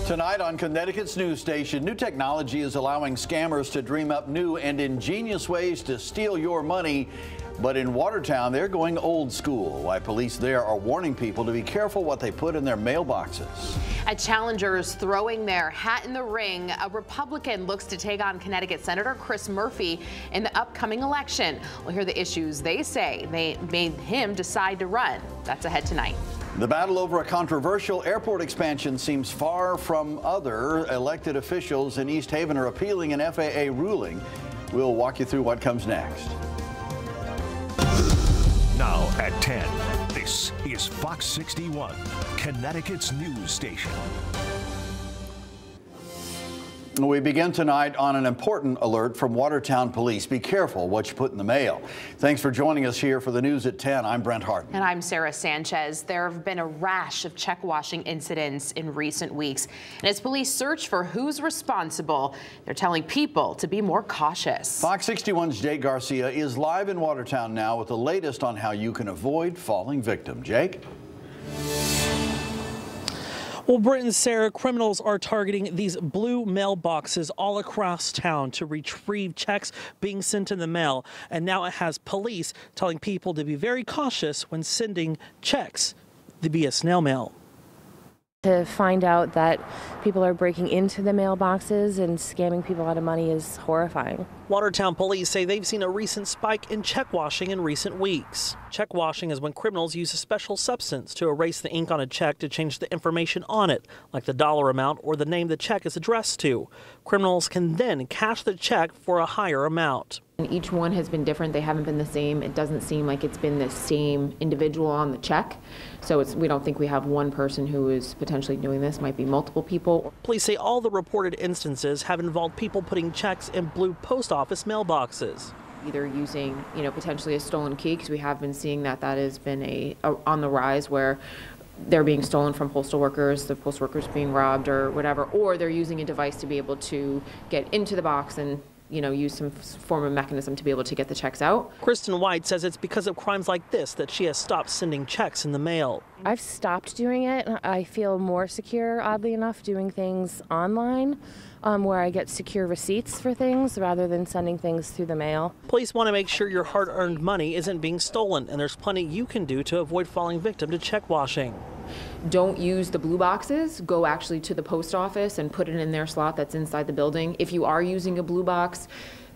Tonight on Connecticut's news station, new technology is allowing scammers to dream up new and ingenious ways to steal your money. But in Watertown, they're going old school. Why police there are warning people to be careful what they put in their mailboxes. At challengers throwing their hat in the ring, a Republican looks to take on Connecticut Senator Chris Murphy in the upcoming election. We'll hear the issues they say they made him decide to run. That's ahead tonight. The battle over a controversial airport expansion seems far from other. Elected officials in East Haven are appealing an FAA ruling. We'll walk you through what comes next. Now at 10, this is Fox 61, Connecticut's news station. We begin tonight on an important alert from Watertown Police. Be careful what you put in the mail. Thanks for joining us here for the news at 10. I'm Brent Harden. And I'm Sarah Sanchez. There have been a rash of check washing incidents in recent weeks. And as police search for who's responsible, they're telling people to be more cautious. Fox 61's Jake Garcia is live in Watertown now with the latest on how you can avoid falling victim. Jake? Well, Brent and Sarah, criminals are targeting these blue mailboxes all across town to retrieve checks being sent in the mail. And now it has police telling people to be very cautious when sending checks via snail mail. To find out that people are breaking into the mailboxes and scamming people out of money is horrifying. Watertown police say they've seen a recent spike in check washing in recent weeks. Check washing is when criminals use a special substance to erase the ink on a check to change the information on it, like the dollar amount or the name the check is addressed to. Criminals can then cash the check for a higher amount. And each one has been different. They haven't been the same. It doesn't seem like it's been the same individual on the check. So we don't think we have one person who is potentially doing this. Might be multiple people. Police say all the reported instances have involved people putting checks in blue post office mailboxes. Either using, potentially a stolen key, because we have been seeing that has been on the rise, where they're being stolen from postal workers, the postal workers being robbed or whatever, or they're using a device to be able to get into the box and use some form of mechanism to be able to get the checks out. Kristen White says it's because of crimes like this that she has stopped sending checks in the mail. I've stopped doing it. I feel more secure, oddly enough, doing things online, where I get secure receipts for things rather than sending things through the mail. Police want to make sure your hard-earned money isn't being stolen, and there's plenty you can do to avoid falling victim to check washing. Don't use the blue boxes. Go actually to the post office and put it in their slot that's inside the building. If you are using a blue box,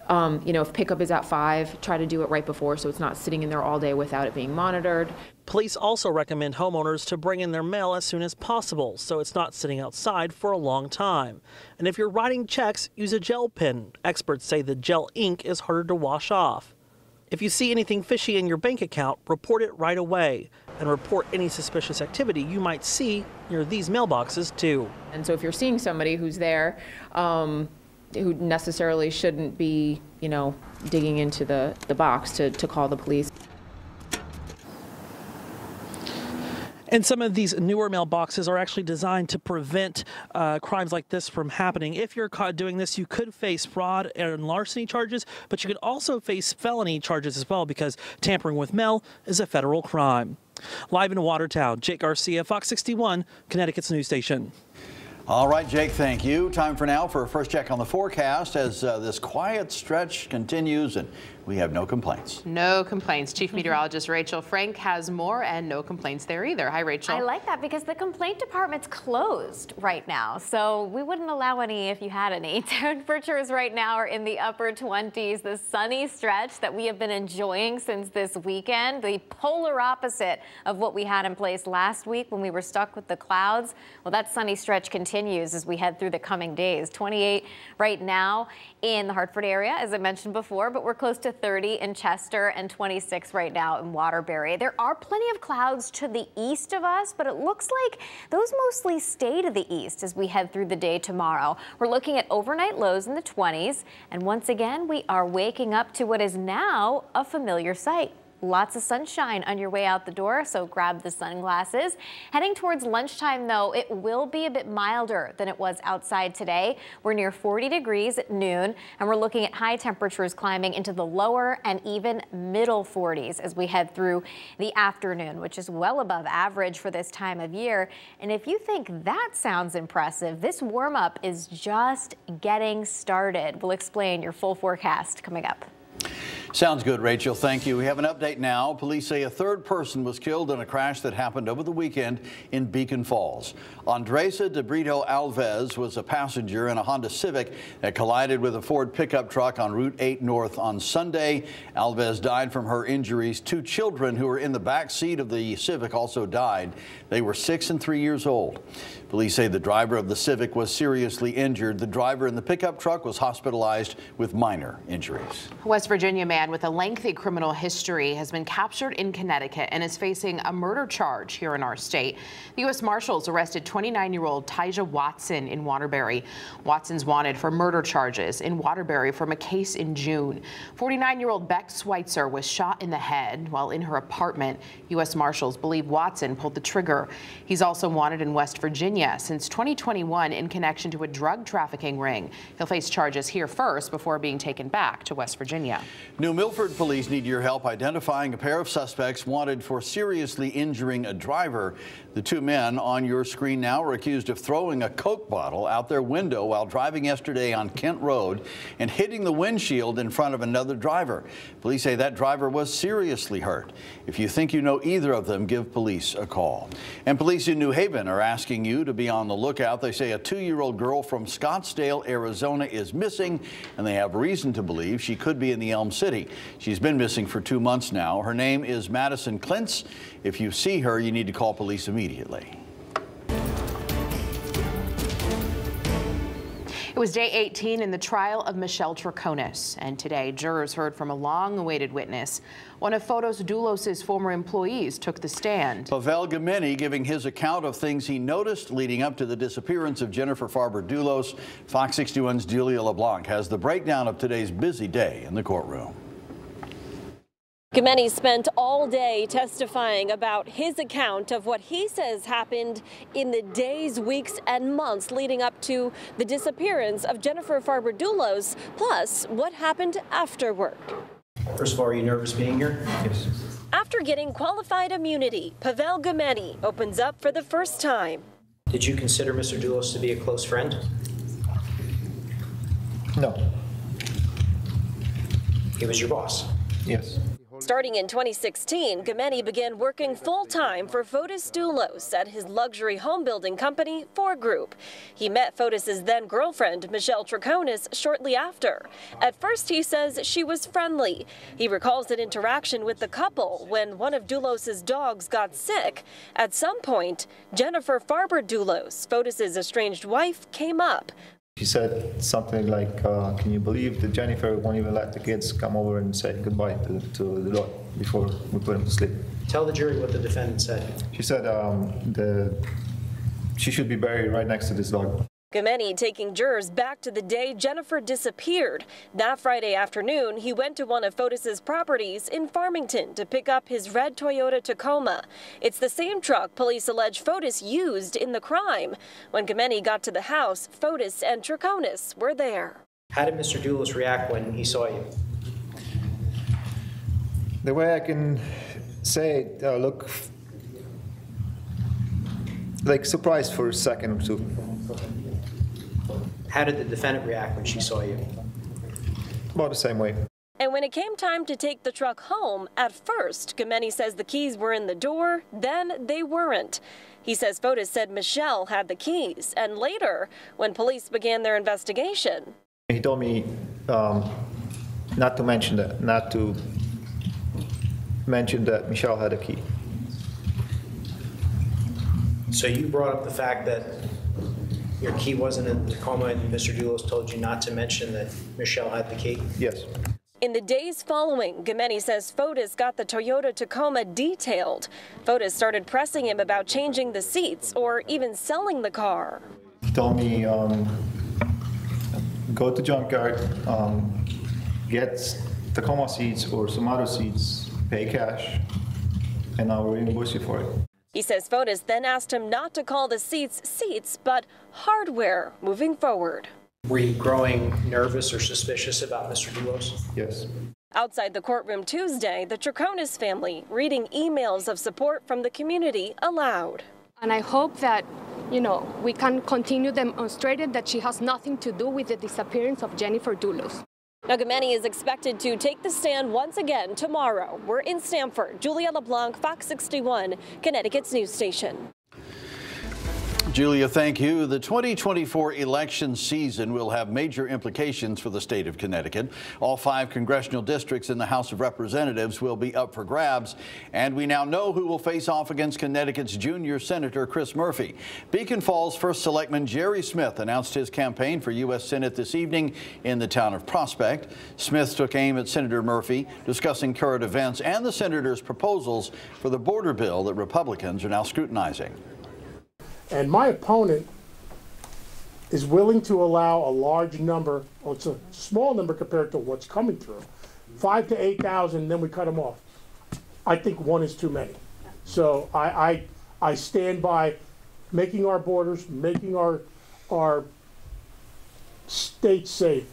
if pickup is at 5, try to do it right before so it's not sitting in there all day without it being monitored. Police also recommend homeowners to bring in their mail as soon as possible so it's not sitting outside for a long time. And if you're writing checks, use a gel pen. Experts say the gel ink is harder to wash off. If you see anything fishy in your bank account, report it right away and report any suspicious activity you might see near these mailboxes too. And so if you're seeing somebody who's there who necessarily shouldn't be, digging into the box to call the police. And some of these newer mailboxes are actually designed to prevent crimes like this from happening. If you're caught doing this, you could face fraud and larceny charges, but you could also face felony charges as well because tampering with mail is a federal crime. Live in Watertown, Jake Garcia, Fox 61, Connecticut's news station. All right, Jake, thank you. Time for now for a first check on the forecast as this quiet stretch continues and we have no complaints. No complaints. Chief Meteorologist Rachel Frank has more and no complaints there either. Hi, Rachel. I like that because the complaint department's closed right now, so we wouldn't allow any if you had any. Temperatures right now are in the upper 20s. The sunny stretch that we have been enjoying since this weekend, the polar opposite of what we had in place last week when we were stuck with the clouds. Well, that sunny stretch continues as we head through the coming days. 28 right now in the Hartford area, as I mentioned before, but we're close to 30 in Chester and 26 right now in Waterbury. There are plenty of clouds to the east of us, but it looks like those mostly stay to the east as we head through the day tomorrow. We're looking at overnight lows in the 20s, and once again, we are waking up to what is now a familiar sight. lots of sunshine on your way out the door, so grab the sunglasses. Heading towards lunchtime, though, it will be a bit milder than it was outside today. We're near 40 degrees at noon, and we're looking at high temperatures climbing into the lower and even middle 40s as we head through the afternoon, which is well above average for this time of year. And if you think that sounds impressive, this warm-up is just getting started. We'll explain your full forecast coming up. Sounds good, Rachel. Thank you. We have an update now. Police say a third person was killed in a crash that happened over the weekend in Beacon Falls. Andresa de Brito Alves was a passenger in a Honda Civic that collided with a Ford pickup truck on Route 8 North on Sunday. Alves died from her injuries. 2 children who were in the back seat of the Civic also died. They were 6 and 3 years old. Police say the driver of the Civic was seriously injured. The driver in the pickup truck was hospitalized with minor injuries. West Virginia man with a lengthy criminal history has been captured in Connecticut and is facing a murder charge here in our state. The U.S. Marshals arrested 29-year-old Tyja Watson in Waterbury. Watson's wanted for murder charges in Waterbury from a case in June. 49-year-old Beck Schweitzer was shot in the head while in her apartment. U.S. Marshals believe Watson pulled the trigger. He's also wanted in West Virginia since 2021 in connection to a drug trafficking ring. He'll face charges here first before being taken back to West Virginia. New Milford police need your help identifying a pair of suspects wanted for seriously injuring a driver. The 2 men on your screen now are accused of throwing a Coke bottle out their window while driving yesterday on Kent Road and hitting the windshield in front of another driver. Police say that driver was seriously hurt. If you think you know either of them, give police a call. And police in New Haven are asking you to be on the lookout. They say a 2-year-old girl from Scottsdale, Arizona is missing, and they have reason to believe she could be in the Elm City. She's been missing for 2 months now. Her name is Madison Klintz. If you see her, you need to call police immediately. It was day 18 in the trial of Michelle Troconis, and today jurors heard from a long-awaited witness. One of Farber Dulos' former employees took the stand. Pavel Gameni giving his account of things he noticed leading up to the disappearance of Jennifer Farber Dulos. Fox 61's Julia LeBlanc has the breakdown of today's busy day in the courtroom. Gameni spent all day testifying about his account of what he says happened in the days, weeks, and months leading up to the disappearance of Jennifer Farber Dulos, plus what happened afterward. First of all, are you nervous being here? Yes. After getting qualified immunity, Pavel Gameni opens up for the first time. Did you consider Mr. Dulos to be a close friend? No. He was your boss? Yes. Starting in 2016, Gameni began working full-time for Farber Dulos at his luxury home building company, Ford Group. He met Fotis's then-girlfriend, Michelle Troconis, shortly after. At first, he says she was friendly. He recalls an interaction with the couple when one of Dulos's dogs got sick. At some point, Jennifer Farber Dulos, Fotis's estranged wife, came up. She said something like, can you believe that Jennifer won't even let the kids come over and say goodbye to the dog before we put him to sleep? Tell the jury what the defendant said. She said she should be buried right next to this dog. Gameni taking jurors back to the day Jennifer disappeared. That Friday afternoon, he went to one of Fotis's properties in Farmington to pick up his red Toyota Tacoma. It's the same truck police allege Fotis used in the crime. When Gameni got to the house, Fotis and Troconis were there. How did Mr. Dulos react when he saw you? The way I can say it, look, like surprised for a second or two. How did the defendant react when she saw you? About the same way. And when it came time to take the truck home, at first, Gameni says the keys were in the door, then they weren't. He says Fotis said Michelle had the keys, and later, when police began their investigation. He told me not to mention that Michelle had a key. So you brought up the fact that your key wasn't in the Tacoma, and Mr. Dulos told you not to mention that Michelle had the key? Yes. In the days following, Gameni says Fotis got the Toyota Tacoma detailed. Fotis started pressing him about changing the seats or even selling the car. He told me, go to junkyard, get Tacoma seats or some other seats, pay cash, and I will reimburse you for it. He says Fotis then asked him not to call the seats, but hardware moving forward. Were you growing nervous or suspicious about Mr. Dulos? Yes. Outside the courtroom Tuesday, the Troconis family reading emails of support from the community aloud. And I hope that, we can continue demonstrating that she has nothing to do with the disappearance of Jennifer Dulos. Now, Gemeni is expected to take the stand once again tomorrow. We're in Stamford. Julia LeBlanc, Fox 61, Connecticut's news station. Julia, thank you. The 2024 election season will have major implications for the state of Connecticut. All 5 congressional districts in the House of Representatives will be up for grabs, and we now know who will face off against Connecticut's junior Senator Chris Murphy. Beacon Falls First Selectman Jerry Smith announced his campaign for U.S. Senate this evening in the town of Prospect. Smith took aim at Senator Murphy, discussing current events and the senator's proposals for the border bill that Republicans are now scrutinizing. And my opponent is willing to allow a large number, well, it's a small number compared to what's coming through, 5,000 to 8,000, then we cut them off. I think 1 is too many. So I stand by making our borders, making our state safe.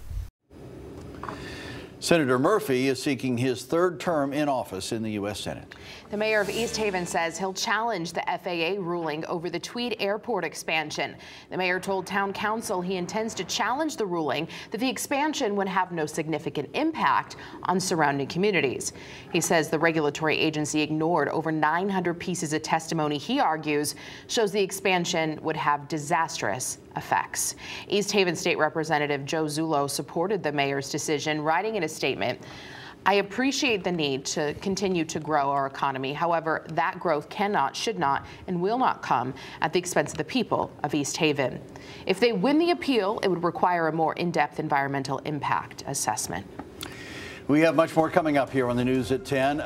Senator Murphy is seeking his 3rd term in office in the U.S. Senate. The mayor of East Haven says he'll challenge the FAA ruling over the Tweed Airport expansion. The mayor told town council he intends to challenge the ruling that the expansion would have no significant impact on surrounding communities. He says the regulatory agency ignored over 900 pieces of testimony he argues shows the expansion would have disastrous effects. East Haven State Representative Joe Zullo supported the mayor's decision, writing in a statement, "I appreciate the need to continue to grow our economy. However, that growth cannot, should not, and will not come at the expense of the people of East Haven. If they win the appeal, it would require a more in-depth environmental impact assessment." We have much more coming up here on the news at 10.